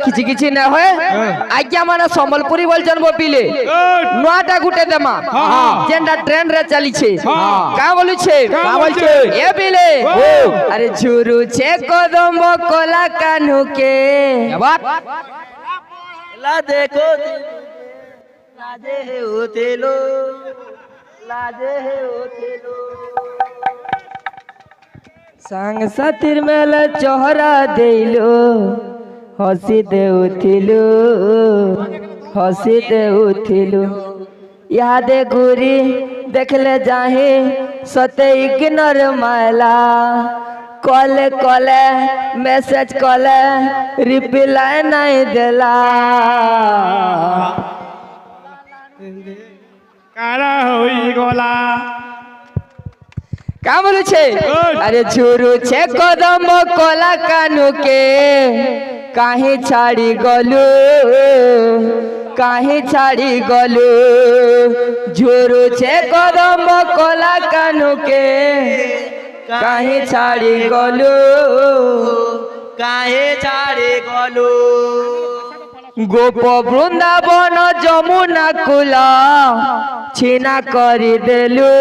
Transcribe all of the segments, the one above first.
किछि किछि न होए आज्ञा माने संबलपुरी बोलछन बो पिले नोटा गुटे देमा जेंडा ट्रेन रे चली छे का बोलु छे ए पिले अरे झुरु छे कदम कोला कान्हू के बात ला देखो लाजे है ओतेलो लाजे है ओतेलो संग सातिर मेला चोहरा देलो हसी देउथिलु यादे गुरी देखले जाहे सते इग्नोर माला कॉले कॉले मैसेज कॉले रिप्लाई नहीं देला कारा होई गोला का बोलू छे अरे झुरु छे कदम कोला कानू के काहे छाड़ी गलू झुरु छे कदम कोला कानू के काहे छाड़ी गलू गोप बृंदावन जमुना कुला छीना करी देलू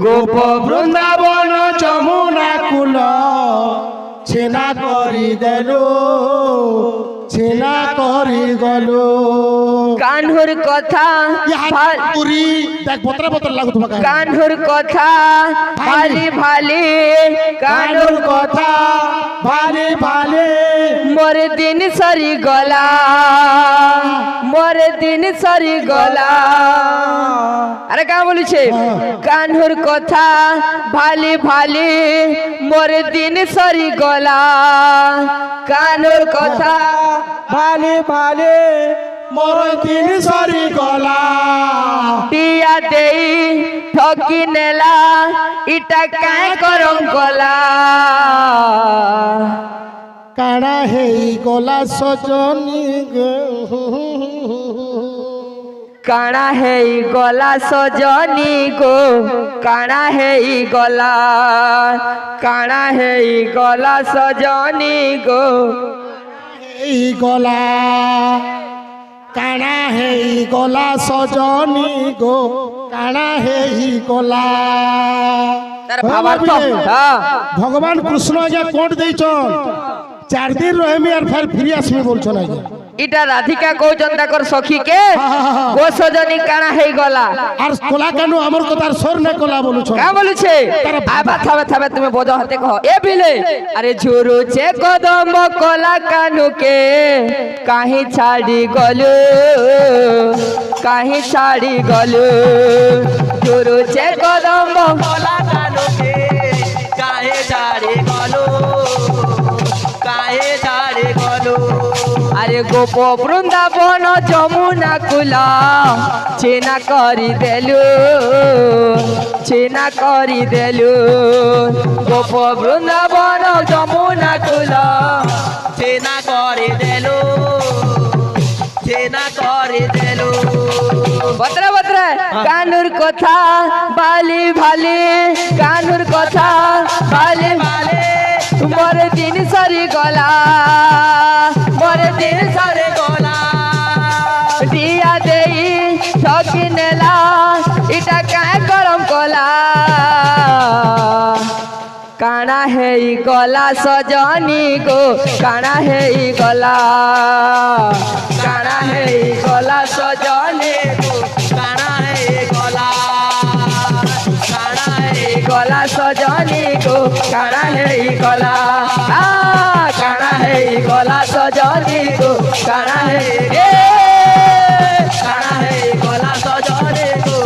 गोप बृंदावन जमुना कुल छेना करी देलु छेना करी गलु कान्हुर कथा पूरी देख बतरा बतरा लागु तुम कान्हुर कथा भाली कानुर कथा भाले भाले मोर दिन सरी गला अरे का बोलू छे कान्हुर कथा भाली मोर दिन सरी गला कान्हुर कथा भाले भाले मोर दिन सरी गला पिया देई ठकी नेला इटा काय करम गला काना हेई गला सजनी काना हेई गला सजनी गो काना हेई गला सजनी गो हेई गला काना हेई गला सजनी गो काना हेई गला तार भावार्थ भगवान कृष्ण आज्ञा कोट देइछन 4 दिन रहमी और फिर आसमी बोलछन आज्ञा इटा राधिका कहउछन ताकर सखी के गो सजनी काना हेई गला और कोला कानु हमर कतार सोर न कोला बोलुछन का बोलु छे आ बाथा तुमे बजो हाते कह ए बिले अरे झुरु छे कदम कोला कानु के काहे छाड़ी गलु झुरु छे कदम कोला कानो के काहे छाड़ी गलो अरे गोप बृंदावन जमुना कुला छेना करी देलु गोप बृंदावन जमुना कुला छेना करे देलो बतरा कानुर कथा बाली कानुर कथा बाली मोर दिन सरी गला दिया देई ठकी नेला इटा काय करम कला काना हेई गला सजनी गो काना हेई गला सजनी गो गला सजनी गो काना हेई गला काना हेई गला सजनी गो काना हेई गला सजने को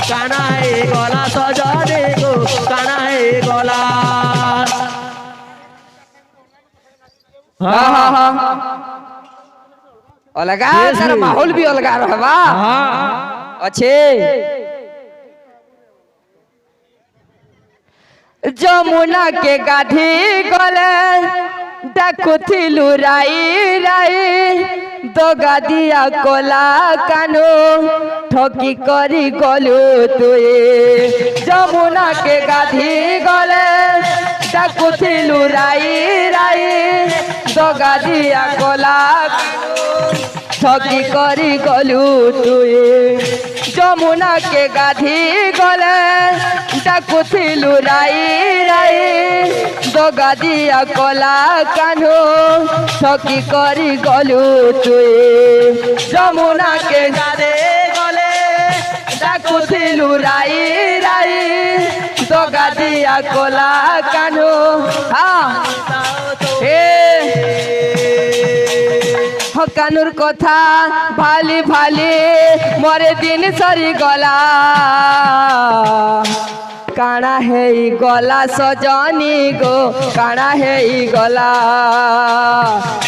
काना है गला सजने को काना है गला हाँ अलगा सर माहौल भी अलगा रहबा अच्छे जमुना के गाधी गले देखुथिलु राई দগা দিয়া কলা কানো ঠকি করি গলু তুই যমুনাকে গাধি গলে ডাকুছিলু রাই রাই দগা দিয়া কলা ঠকি করি গলু তুই যমুনাকে গাধি গলে ডাকুছিলু রাই রাই দগা দিয়া কলা কানো ঠকি করি গলু তুই যমুনাকে গাধি গলে ডাকুছিলু রাই রাই দগা দিয়া কলা কানো কানুর কথা ভালি ভালি মরে দিন সরি গলা কাଣା হেই গলা সজনী গো কাଣା হেই গলা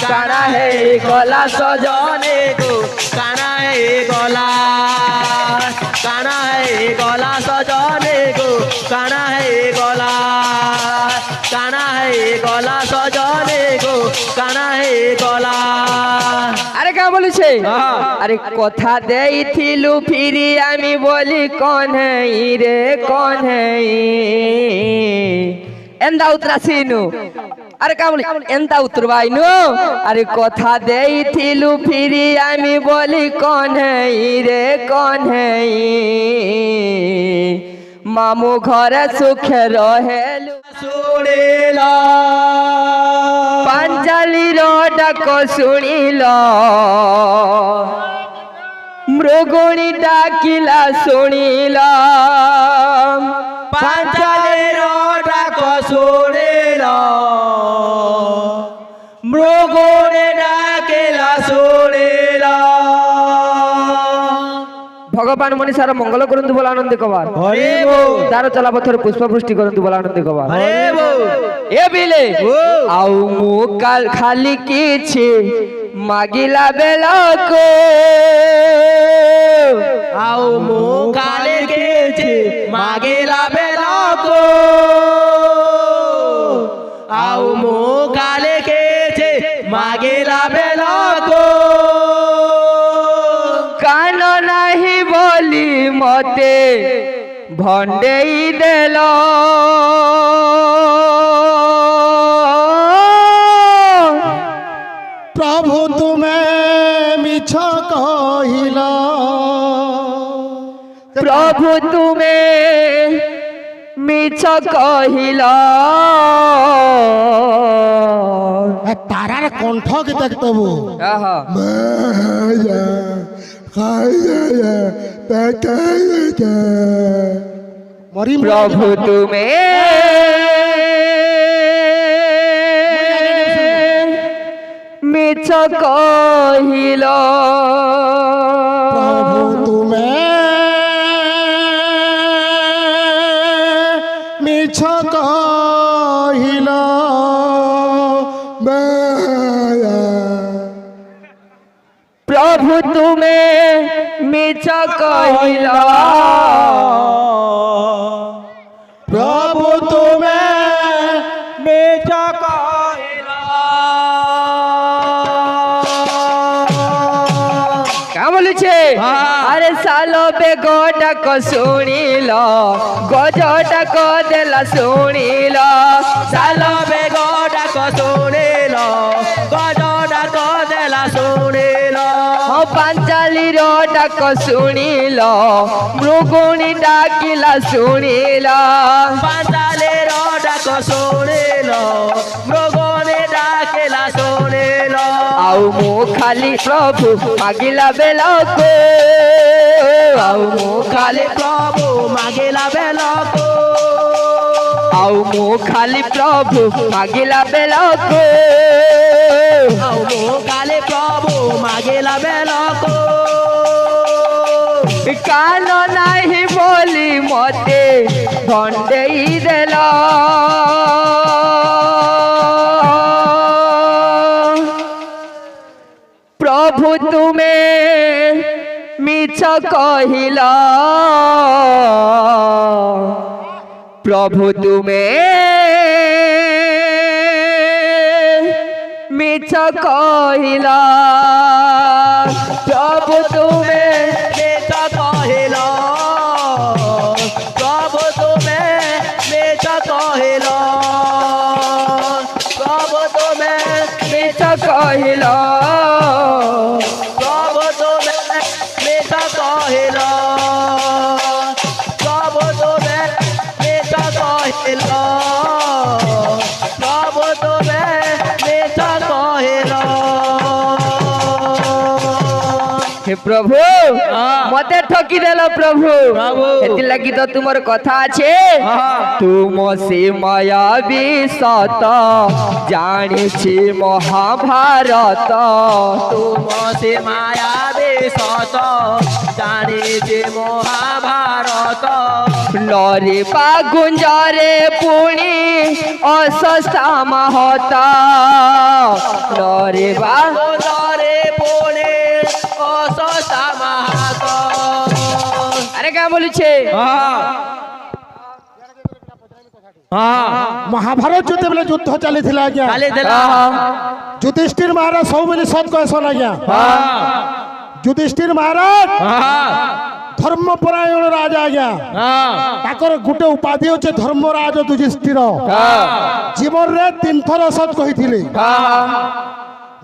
কাଣା হেই গলা সজনী গো কানা হে গলা কানা হে গলা সজনে গো কানা হে গলা কানা হে গলা সজনে গো কানা হে গলা আরে কা বলছে আরে কথা দেইছিলু ফিরি আমি বলি কোন হেই রে কোন হেই এন্দা উতরাসিনু আরে কা বলি এন্দা উতরবাইনু আরে কথা দেইছিলু ফিরি আমি বলি কোন হেই রে কোন হেই মামু ঘরে সুখে রহেলু শুনিল পাঞ্জালির ডাক শুনিল মৃগুণী ডাকিলা শুনিল পাঞ্চালের ডাক শুনিল মৃগনে ডাকিলা শুনিল ভগবান মনীষার মঙ্গল করন্তু বলা আনন্দ কবার হরে বল তার চলাপথর পুষ্প বৃষ্টি করন্তু বলা আনন্দ কবার হরে বল এ বিলে আউ মুকাল খালি কিছু মাগিলা বেলাকো আও মো কালে গেছে মাগেলা বেলাকো আও মো কালে গেছে মাগেলা বেলাকো কান নাহি বলি মতে ভন্ডেই দেল প্রভু তুমি মিছ কহিল প্রভু তুমে মিছ কহিল তারার কণ্ঠকে দেখতবু আহা মরি প্রভু তুমে মিছ কহিল প্রভু তুমি মিছ কহিল প্রভু তুমে মিছ কহিল প্রভু তুমি মিছ কহিল কা বলছে আরে সালো বেগো ডাক শুনিল গজ ডাক দেলা শুনিল সালো বেগো ডাক শুনিল গজ ডাক দেলা শুনিল পাঞ্চালির ডাক শুনিল মৃগুণী ডাকিলা শুনিল পাঞ্চালের ডাক শুনিল মৃগনে ডাকিলা শুনিল আউ মু খালি প্রভু মাগিলা বেলাকো আউ মু খালি প্রভু মাগিলা বেলাকো আউ মু খালি প্রভু মাগিলা বেলাকো আও মো কালে প্রভু মাগিলা বেলাকো কান নাহি বলি মতে ভন্ডেই দেল প্রভু তুমে মিছ কহিল প্রভু তুমে মিছ কহিল কহিল প্রভু তুমি মিছ কহিল প্রভু তুমি মিছ কহিল প্রভু তুমি মিছ কহিল হে প্রভু মতে ঠকি দেল প্রভু প্রভু। এতি লাগি তো তোমার কথা আছে তুম সে মায়াবী সত জানিছি মহাভারত তুম সে মায়াবী সত জানিছি মহাভারত লরে পা গুঞ্জরে পুনি অসস্তা মাহত লরে বা সুন্দরে পুনে অসস্তা মাহাত আরে কে বলছে মহাভারত যেତେବେଳେ যুদ্ধ ଚାଲିଥିଲା ଆଜ୍ଞା ଚାଲିଥିଲା ଯୁଧିଷ୍ଠିର ମହାରାଜ ସବୁବେଳେ ସତ କହେସନ୍ ଆଜ୍ଞା ଯୁଧିଷ୍ଠିର ମହାରାଜ ଧର୍ମପରାୟଣ ରାଜା ଆଜ୍ଞା ତାଙ୍କର ଗୋଟେ ଉପାଧି ଅଛି ଧର୍ମରାଜ ଯୁଧିଷ୍ଠିର ଜୀବନରେ 3 ଥର ସତ କହିଥିଲେ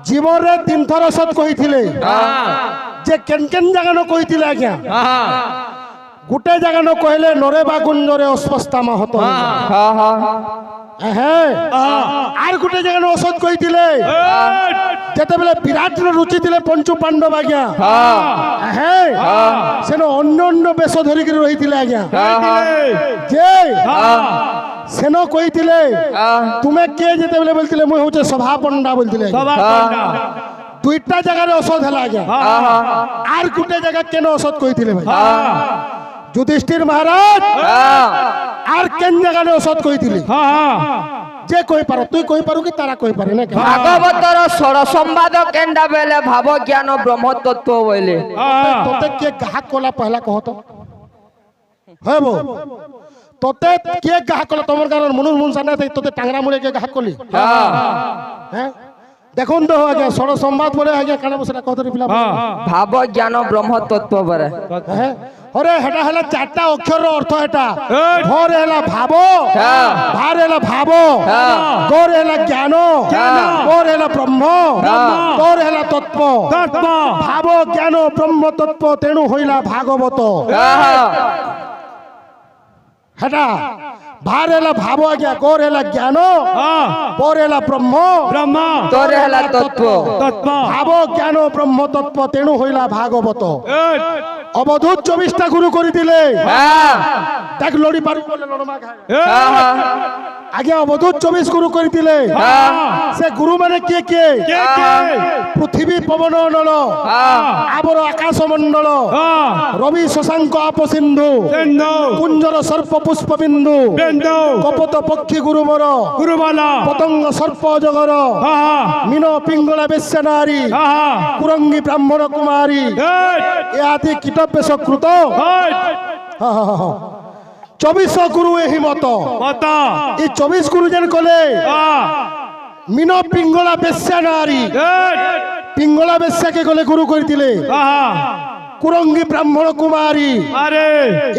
ଜୀବନରେ 3 ଥର ସତ କହିଥିଲେ ଯେ କେନ୍ କେନ୍ ଜାଗା ନ କହିଥିଲେ ଆଜ୍ଞା গোটে জায়গা ন কহিলে নরেবা গুঞ্জরে অস্বস্তা মাহত আর গোটে জায়গা ন অসৎ কইতিলে যেতেবেলে বিরাট রুচি দিলে পঞ্চু পাণ্ডব আজ্ঞা সেন অন্য অন্য বেশ ধরিকি রহিছিলে আজ্ঞা যে সেন কইতিলে তুমি কে যেতেবেলে বলতিলে মুই হচ্ছে সভা পণ্ডা বলতিলে দুইটা জায়গায় অসৎ হল আজ্ঞা আর গোটে জায়গা কেন অসৎ কইতিলে ভাই যুধিষ্ঠির মহারাজ আর কেন জায়গায় অসৎ কইতিলে যে কই পারো তুই কই পারু কি তারা কই পারে না ভাগবতর ষড় সম্বাদ কেন্ডা বেলে ভাব জ্ঞান ব্রহ্ম তত্ত্ব বলে তোতে কে গ্রাহক কলা পহলা কহ তো হ্যাঁ বো তোতে কে গ্রাহক কলা তোমার কারণ মনুর মন সানা তোতে টাংরা মুড়ে কে গ্রাহক কলি হ্যাঁ দেখুন তো আজ্ঞা ষড় সম্বাদ বলে আজ্ঞা কানা বসে কত পিলা ভাব জ্ঞান ব্রহ্ম তত্ত্ব বলে হ্যাঁ ওরে হেটা হলা চারটা অক্ষরের অর্থ এটা ভর হেলা ভাব ভার হেলা ভাব গর হেলা জ্ঞান গর হেলা ব্রহ্ম তোর হেলা তত্ত্ব ভাব জ্ঞান ব্রহ্ম তত্ত্ব তেণু হইলা ভাগবত হেটা ভার হেলা ভাব আজ্ঞা গর হেলা জ্ঞান পর হেলা ব্রহ্ম তোর হেলা তত্ত্ব ভাব জ্ঞান ব্রহ্ম তত্ত্ব তেণু হইলা ভাগবত অবধূত 24টা গুরু করে দিলে দেখ লড়ি পারু বলে লড়মা খায় আগে অবধূত 24 গুরু করে দিলে সে গুরু মানে কে কে পৃথিবী পবন নল আবর আকাশ মন্ডল রবি শশাঙ্ক আপ সিন্ধু কুঞ্জর সর্প পুষ্প বিন্দু কপত পক্ষী গুরু মর পতঙ্গ সর্প জগর মিন পিঙ্গলা বেশ্যা নারী কুরঙ্গী ব্রাহ্মণ কুমারী এ আদি কীট বেশকৃত 24 গুরু এহি মত এই 24 গুরু যেন কলে মিন পিঙ্গলা বেশ্যা নারী পিঙ্গলা বেশ্যাকে গলে গুরু করে দিলে কুরঙ্গী ব্রাহ্মণ কুমারী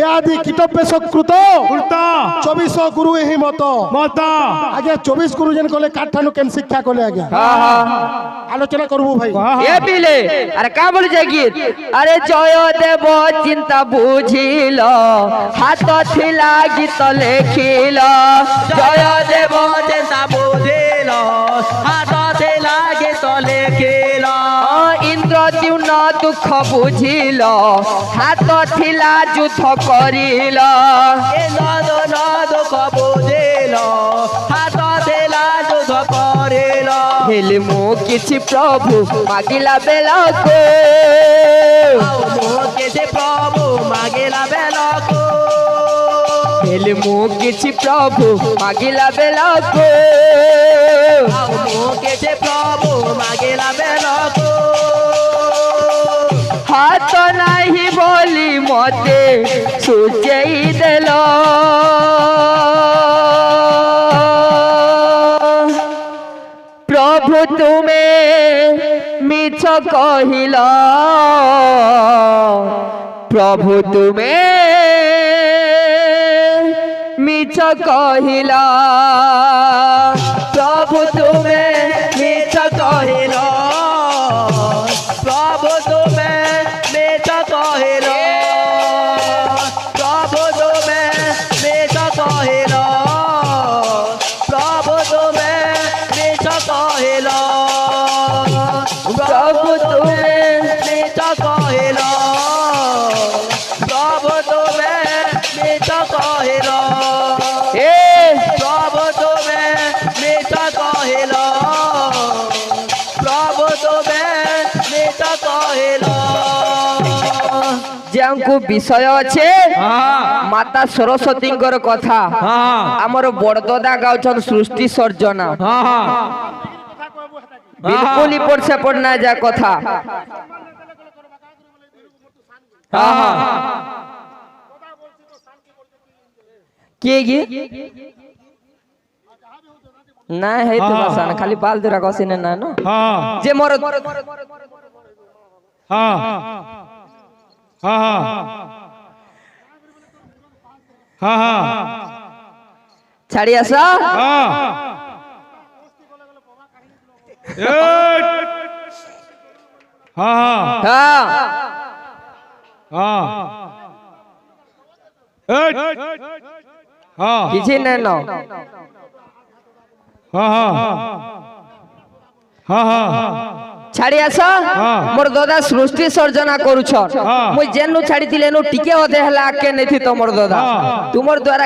এ আদি কীট বেশকৃত 24 গুরু এহি মত আগে 24 গুরু যেন কলে কাঠানু কেন শিক্ষা কলে আগে আলোচনা করবো ভাই এ পিলে আরে কা বলছে গীত আরে জয় দেব চিন্তা বুঝিল হাত থিলা গীত লেখিল জয় দেব চিন্তা বুঝিল হাত ଥିଲା গীত লেখিল ইন্দ্র দ্যুম্ন দুঃখ বুঝিল হাত থিলা যুদ্ধ করিল ইন্দ্র দুঃখ বুঝিল হাত ଥିଲା যুদ্ধ করিল হেলে মো কিছু প্রভু মাগিলা বেলাকো মো কিছু প্রভু মাগিলা বেলাকো হেলে মো কিছু প্রভু মাগিলা বেলাকো মো কিছু প্রভু মাগিলা বেলাকো হাত নাহি বলি মতে সুচেই দেল প্রভু তুমি মিছ কহিল প্রভু তুমি মিছ কহিল প্রভু তুমি মিছ কহিল কু বিষয় আছে মাতা সরস্বতীঙ্কর কথা আমার বড়দাদা গাউছন সৃষ্টি সর্জনা বিলকুল ইপট সেপট না যা কথা কে গে না হে তো বাসান খালি পাল দুরা কসিনে না না যে মোর ছাড়ি আসা କିଛି ନାଇଁ ନ ছাড়ি আস মোর দাদা সৃষ্টি সর্জনা করুছ মুই যেনু ছাড়িছিলে এনু টিকে অধে হেলা আগে নেথি তোমার দাদা তোমার দ্বারা